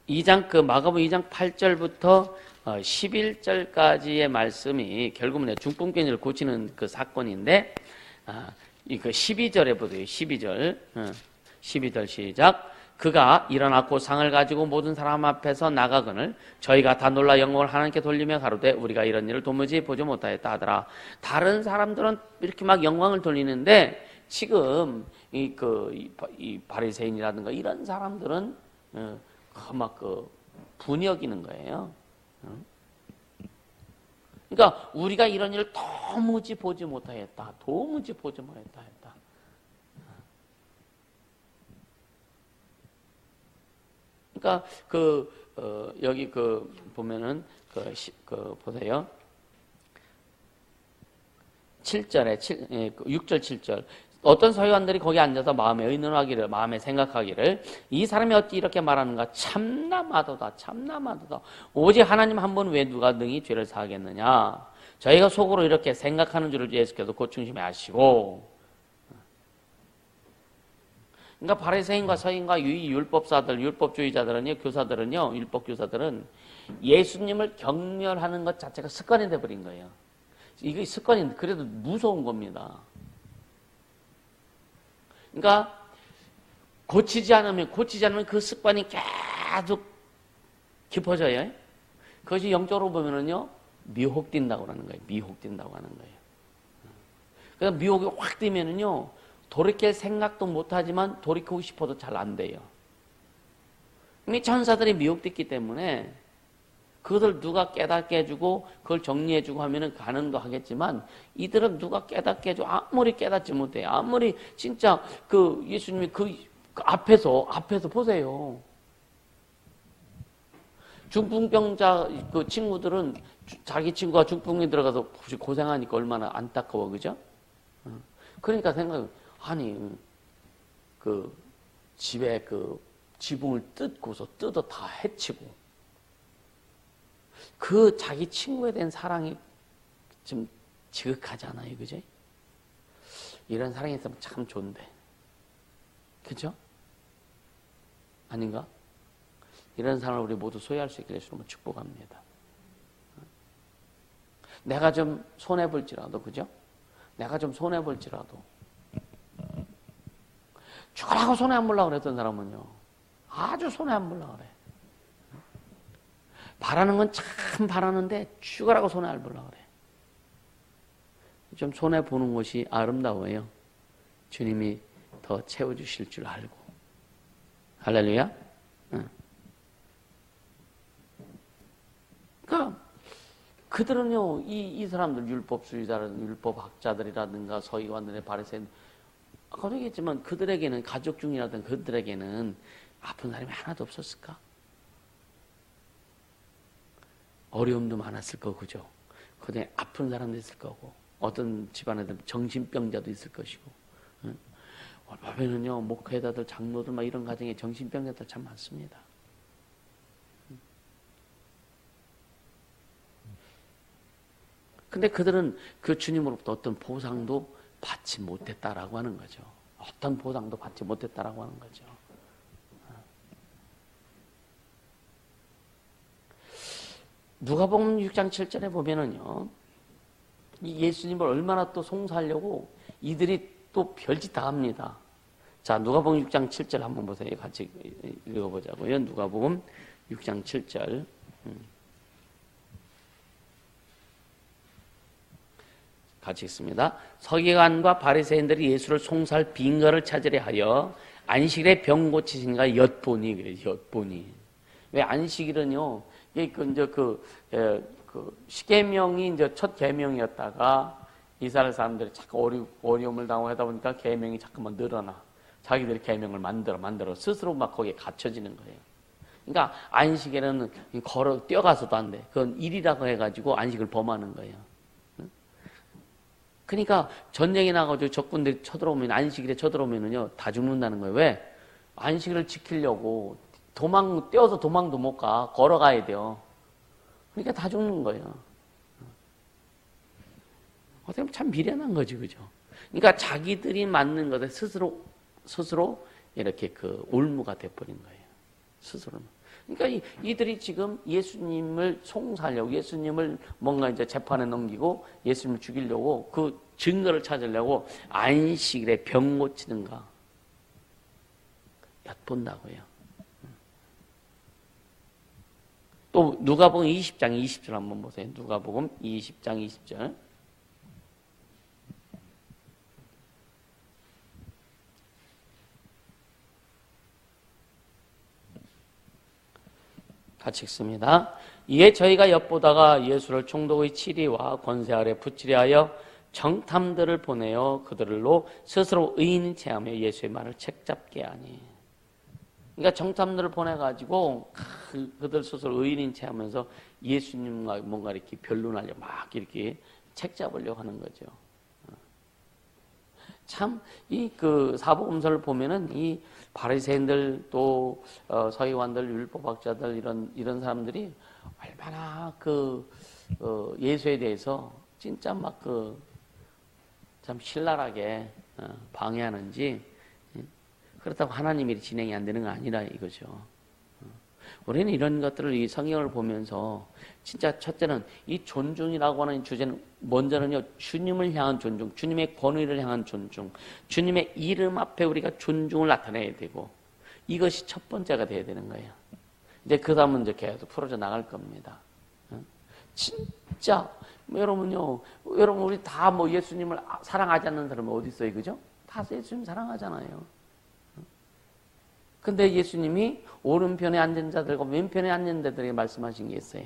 Speaker 1: 2장 마가복음 2장 8절부터 11절까지의 말씀이 결국은 중풍병자를 고치는 그 사건인데, 그 12절에 보세요. 12절 시작. 그가 일어났고 상을 가지고 모든 사람 앞에서 나가거늘 저희가 다 놀라 영광을 하나님께 돌리며 가로되 우리가 이런 일을 도무지 보지 못하였다 하더라. 다른 사람들은 이렇게 막 영광을 돌리는데 지금 이 바리새인이라든가 이런 사람들은 막 분이 여기는 거예요. 그러니까 우리가 이런 일을 도무지 보지 못하였다. 했다. 그러니까 여기 보면은 보세요. 7절에 6절 7절. 어떤 서기관들이 거기 앉아서 마음에 의논하기를, 마음에 생각하기를, 이 사람이 어찌 이렇게 말하는가? 참남하도다. 오직 하나님 한 분 외에 누가 능히 죄를 사하겠느냐? 저희가 속으로 이렇게 생각하는 줄을 예수께서 곧 중심에 아시고. 그러니까 바리새인과 서기관과 율법사들, 율법주의자들은요, 율법 교사들은 예수님을 경멸하는 것 자체가 습관이 돼버린 거예요. 이게 습관인데 그래도 무서운 겁니다. 그러니까 고치지 않으면 그 습관이 계속 깊어져요. 그것이 영적으로 보면은요, 미혹된다고 하는 거예요. 그래서 미혹이 확 되면은요, 돌이킬 생각도 못하지만 돌이키고 싶어도 잘 안 돼요. 이미 천사들이 미혹됐기 때문에 그것을 누가 깨닫게 해주고 그걸 정리해주고 하면은 가능도 하겠지만 이들은 누가 깨닫게 해주고 아무리 깨닫지 못해요. 아무리 진짜 예수님이 앞에서 보세요. 중풍병자 친구들은 자기 친구가 중풍에 들어가서 고생하니까 얼마나 안타까워, 그죠? 그러니까 아니 집에 지붕을 뜯어 다 해치고 자기 친구에 대한 사랑이 좀 지극하잖아요, 그죠? 이런 사랑이 있으면 참 좋은데, 그죠? 아닌가? 이런 사랑을 우리 모두 소유할 수 있게 되시면 축복합니다. 내가 좀 손해볼지라도, 그죠? 죽으라고 손해 안 보려고 그랬던 사람은요, 아주 손해 안 보려고 그래. 바라는 건 참 바라는데 죽으라고 손해 안 보려고 그래. 좀 손해 보는 것이 아름다워요. 주님이 더 채워주실 줄 알고. 할렐루야. 그러니까 그들은요, 이 사람들 율법주의자라든가 율법학자들이라든가 서기관들의 바리새인, 아까도 얘기했지만 그들에게는 가족 중이라든가 그들에게는 아픈 사람이 하나도 없었을까? 어려움도 많았을 거고, 그죠? 그중에 아픈 사람도 있을 거고, 어떤 집안에는 정신병자도 있을 것이고, 보면은요, 목회자들, 장로들, 막 이런 가정에 정신병자들 참 많습니다. 근데 그들은 그 주님으로부터 어떤 보상도 받지 못했다라고 하는 거죠. 어떤 보상도 받지 못했다라고 하는 거죠. 누가복음 6장 7절에 보면은요, 이 예수님을 얼마나 또 송사하려고 이들이 또 별짓 다 합니다. 자, 누가복음 6장 7절 한번 보세요. 같이 읽어보자고요. 누가복음 6장 7절. 같이 읽습니다. 서기관과 바리새인들이 예수를 송사할 빈거를 찾으려 하여 안식일에 병 고치신가 엿보니 그래요. 엿보니. 왜 안식일은요? 이게 십계명이 이제 첫 계명이었다가 이스라엘 사람들이 자꾸 어려움을 당하고 하다 보니까 계명이 자꾸만 늘어나. 자기들이 계명을 만들어 스스로 막 거기에 갇혀지는 거예요. 그러니까 안식일에는 뛰어가서도 안 돼. 그건 일이라고 해가지고 안식을 범하는 거예요. 그러니까 전쟁이 나가지고 적군들이 쳐들어오면 안식일에 쳐들어오면은요 다 죽는다는 거예요. 왜? 안식일을 지키려고 뛰어서 도망도 못 가. 걸어가야 돼요. 그러니까 다 죽는 거예요. 어떻게 보면 참 미련한 거지, 그죠? 그러니까 자기들이 맞는 것에 스스로 이렇게 올무가 돼버린 거예요. 스스로. 그러니까 이들이 지금 예수님을 송사하려고, 예수님을 뭔가 이제 재판에 넘기고, 예수님을 죽이려고, 그 증거를 찾으려고 안식일에 병 고치는가 엿본다고요. 또 누가복음 20장 20절 한번 보세요. 누가복음 20장 20절. 같이 읽습니다. 이에 저희가 엿보다가 예수를 총독의 치리와 권세 아래 붙이려 하여 정탐들을 보내어 그들로 스스로 의인인 체하며 예수의 말을 책잡게 하니. 그러니까 정탐들을 보내가지고 그들 스스로 의인인 체하면서 예수님과 뭔가 이렇게 변론하려 막 이렇게 책잡으려고 하는 거죠. 참 이 사복음서를 보면은 이 바리새인들 또 서기관들 율법학자들 이런 사람들이 얼마나 예수에 대해서 진짜 막 참 신랄하게 방해하는지. 그렇다고 하나님이 진행이 안 되는 거 아니라 이거죠. 우리는 이런 것들을 이 성경을 보면서 진짜 첫째는 이 존중이라고 하는 주제는 먼저는요 주님을 향한 존중, 주님의 권위를 향한 존중, 주님의 이름 앞에 우리가 존중을 나타내야 되고 이것이 첫 번째가 돼야 되는 거예요. 이제 그 다음은 이제 계속 풀어져 나갈 겁니다. 진짜 여러분 우리 다 예수님을 사랑하지 않는 사람은 어디 있어요, 그죠? 다 예수님 사랑하잖아요. 근데 예수님이 오른편에 앉은 자들과 왼편에 앉은 자들에게 말씀하신 게 있어요.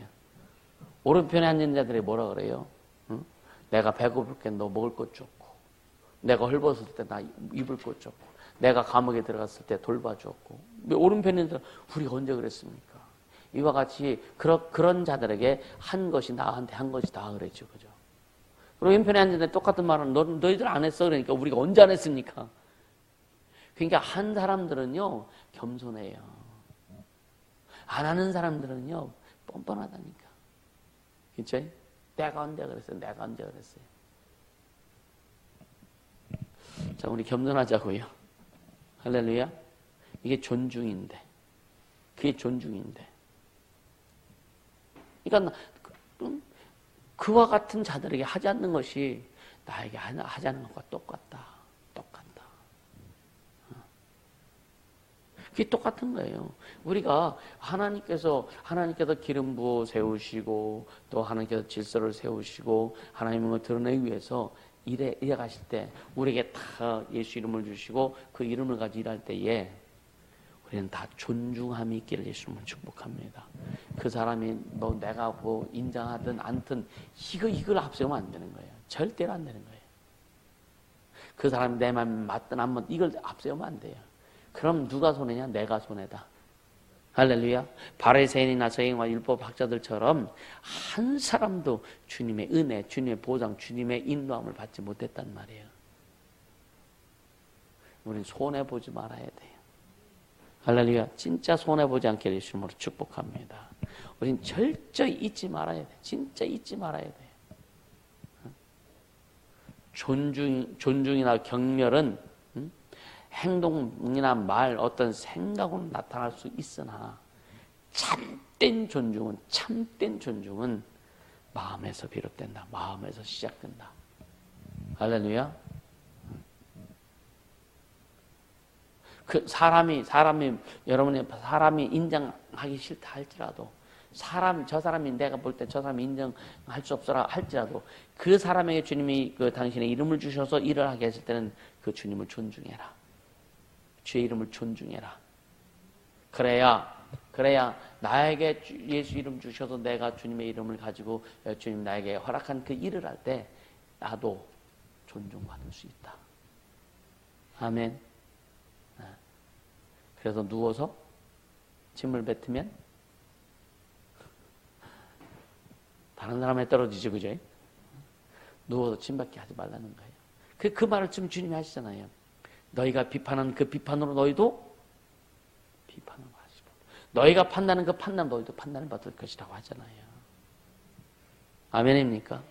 Speaker 1: 오른편에 앉은 자들이 뭐라 그래요? 응? 내가 배고플 때 너 먹을 것 줬고, 내가 헐벗을 때 나 입을 것 줬고, 내가 감옥에 들어갔을 때 돌봐주었고. 오른편에 있는 우리가 언제 그랬습니까? 이와 같이 그런 자들에게 한 것이 나한테 한 것이 다 그랬죠, 그죠? 그리고 왼편에 앉은 자 똑같은 말은 너희들 안 했어. 그러니까 우리가 언제 안 했습니까? 그러니까 한 사람들은요 겸손해요. 안 하는 사람들은요 뻔뻔하다니까. 그렇죠? 내가 언제 그랬어요? 내가 언제 그랬어요? 자, 우리 겸손하자고요. 할렐루야. 이게 존중인데. 그게 존중인데. 그러니까 그와 같은 자들에게 하지 않는 것이 나에게 하지 않는 것과 똑같다. 그게 똑같은 거예요. 우리가 하나님께서 기름 부어 세우시고 또 하나님께서 질서를 세우시고 하나님을 드러내기 위해서 일해 가실 때 우리에게 다 예수 이름을 주시고 그 이름을 가지고 일할 때에 우리는 다 존중함이 있기를 예수님을 축복합니다. 그 사람이 내가 인정하든 않든 이걸 앞세우면 안 되는 거예요. 절대로 안 되는 거예요. 그 사람이 내 마음에 맞든 안 맞든 이걸 앞세우면 안 돼요. 그럼 누가 손해냐? 내가 손해다. 할렐루야. 바리새인이나 서기관과 율법학자들처럼 한 사람도 주님의 은혜, 주님의 보장, 주님의 인도함을 받지 못했단 말이에요. 우리는 손해보지 말아야 돼요. 할렐루야. 진짜 손해보지 않게 예수님으로 축복합니다. 우리는 철저히 잊지 말아야 돼요. 진짜 잊지 말아야 돼요. 존중이나 경멸은 행동이나 말, 어떤 생각으로 나타날 수 있으나 참된 존중은 마음에서 비롯된다. 마음에서 시작된다. 할렐루야. 그 사람이 여러분이 사람이 인정하기 싫다 할지라도 저 사람이 내가 볼 때 저 사람이 인정할 수 없어라 할지라도 그 사람에게 주님이 그 당신의 이름을 주셔서 일을 하게 했을 때는 그 주님을 존중해라. 주의 이름을 존중해라. 그래야 나에게 예수 이름 주셔서 내가 주님의 이름을 가지고 주님 나에게 허락한 그 일을 할 때 나도 존중받을 수 있다. 아멘. 그래서 누워서 침을 뱉으면 다른 사람에 떨어지죠, 그죠? 누워서 침밖에 하지 말라는 거예요. 그 말을 지금 주님이 하시잖아요. 너희가 비판한 그 비판으로 너희도 비판을 하시고, 너희가 판단하는 그 판단 너희도 판단을 받을 것이라고 하잖아요. 아멘입니까?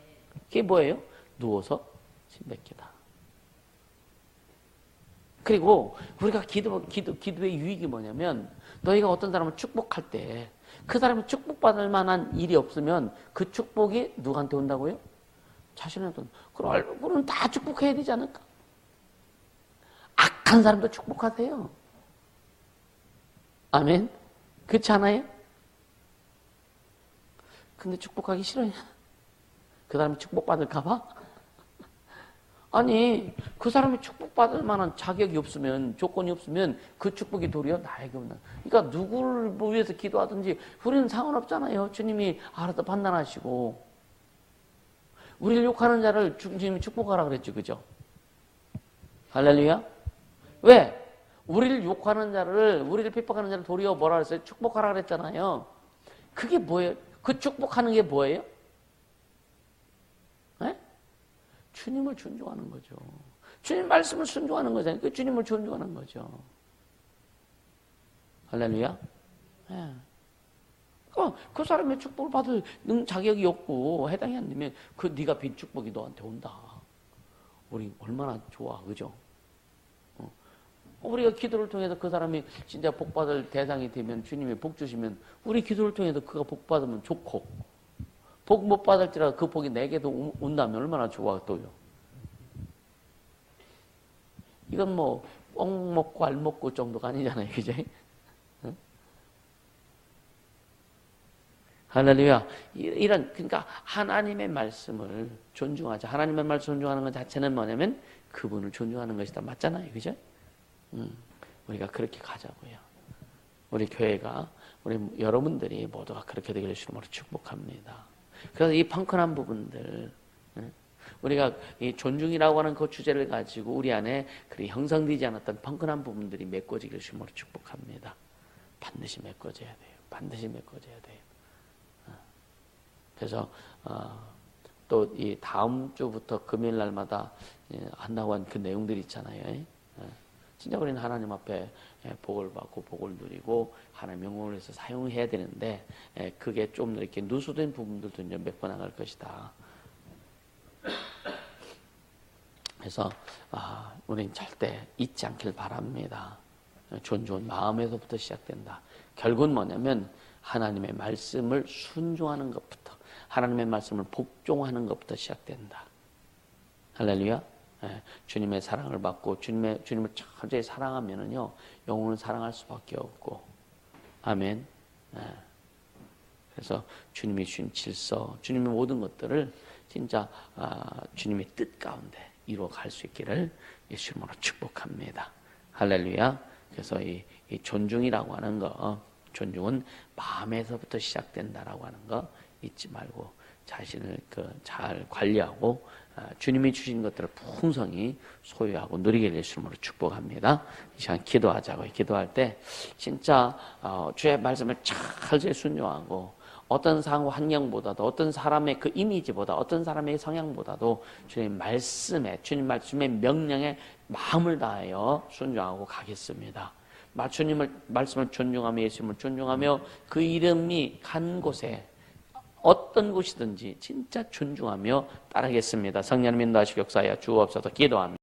Speaker 1: 그게 뭐예요? 누워서 침 뱉기다. 그리고 우리가 기도의 유익이 뭐냐면 너희가 어떤 사람을 축복할 때 그 사람이 축복받을 만한 일이 없으면 그 축복이 누구한테 온다고요? 자신한테 온다. 그럼 다 축복해야 되지 않을까? 악한 사람도 축복하세요. 아멘? 그렇지 않아요? 근데 축복하기 싫어요. 그 사람이 축복받을까 봐? 아니, 그 사람이 축복받을 만한 자격이 없으면, 조건이 없으면 그 축복이 도리어 나에게 온다. 그러니까 누구를 위해서 기도하든지 우리는 상관없잖아요. 주님이 알아서 판단하시고. 우리를 욕하는 자를 주님이 축복하라 그랬죠. 그죠? 할렐루야? 왜? 우리를 욕하는 자를, 우리를 핍박하는 자를 도리어 뭐라 그랬어요? 축복하라 그랬잖아요. 그게 뭐예요? 그 축복하는 게 뭐예요? 네? 주님을 존중하는 거죠. 주님 말씀을 순종하는 거잖아요. 그 주님을 존중하는 거죠. 할렐루야? 네. 그 사람의 축복을 받을 자격이 없고 해당이 안 되면 그 네가 빈 축복이 너한테 온다. 우리 얼마나 좋아, 그죠? 우리가 기도를 통해서 그 사람이 진짜 복 받을 대상이 되면 주님이 복 주시면 우리 기도를 통해서 그가 복 받으면 좋고 복 못 받을지라도 그 복이 내게도 온다면 얼마나 좋아 또요. 이건 뭐 뻥 먹고 알 먹고 정도가 아니잖아요, 그제? 응? 할렐루야. 그러니까 하나님의 말씀을 존중하자. 하나님의 말씀을 존중하는 것 자체는 뭐냐면 그분을 존중하는 것이다. 맞잖아요, 그죠? 우리가 그렇게 가자고요. 우리 교회가, 우리 여러분들이 모두가 그렇게 되기를 주님으로 축복합니다. 그래서 이 펑크난 부분들, 우리가 이 존중이라고 하는 그 주제를 가지고 우리 안에 그리 형성되지 않았던 펑크난 부분들이 메꿔지기를 주님으로 축복합니다. 반드시 메꿔져야 돼요. 반드시 메꿔져야 돼요. 그래서 또 이 다음 주부터 금요일 날마다 한다고 한 그 내용들이 있잖아요. 진짜 우리는 하나님 앞에 복을 받고 복을 누리고 하나님 영광을 위해서 사용해야 되는데 그게 좀 이렇게 누수된 부분들도 이제 메꿔 나갈 것이다. 그래서 우리는 절대 잊지 않길 바랍니다. 존중은 마음에서부터 시작된다. 결국은 뭐냐면 하나님의 말씀을 순종하는 것부터 하나님의 말씀을 복종하는 것부터 시작된다. 할렐루야. 주님의 사랑을 받고 주님을 철저히 사랑하면은요 영혼을 사랑할 수밖에 없고 아멘. 그래서 주님이 주신 질서, 주님의 모든 것들을 진짜 주님의 뜻 가운데 이루어갈 수 있기를 예수님으로 축복합니다. 할렐루야. 그래서 이 존중이라고 하는 거, 존중은 마음에서부터 시작된다라고 하는 거 잊지 말고 자신을 잘 관리하고 주님이 주신 것들을 풍성히 소유하고 누리게 될 주님으로 축복합니다. 이 시간 기도하자고요. 기도할 때 진짜 주의 말씀을 철저히 순종하고 어떤 상황 환경보다도 어떤 사람의 그 이미지보다 어떤 사람의 성향보다도 주님 말씀의 명령에 마음을 다하여 순종하고 가겠습니다. 주님을 말씀을 존중하며 예수님을 존중하며 그 이름이 간 곳에 어떤 곳이든지 진짜 존중하며 따르겠습니다. 성령님 인도하시고 역사하여 주옵소서. 기도합니다.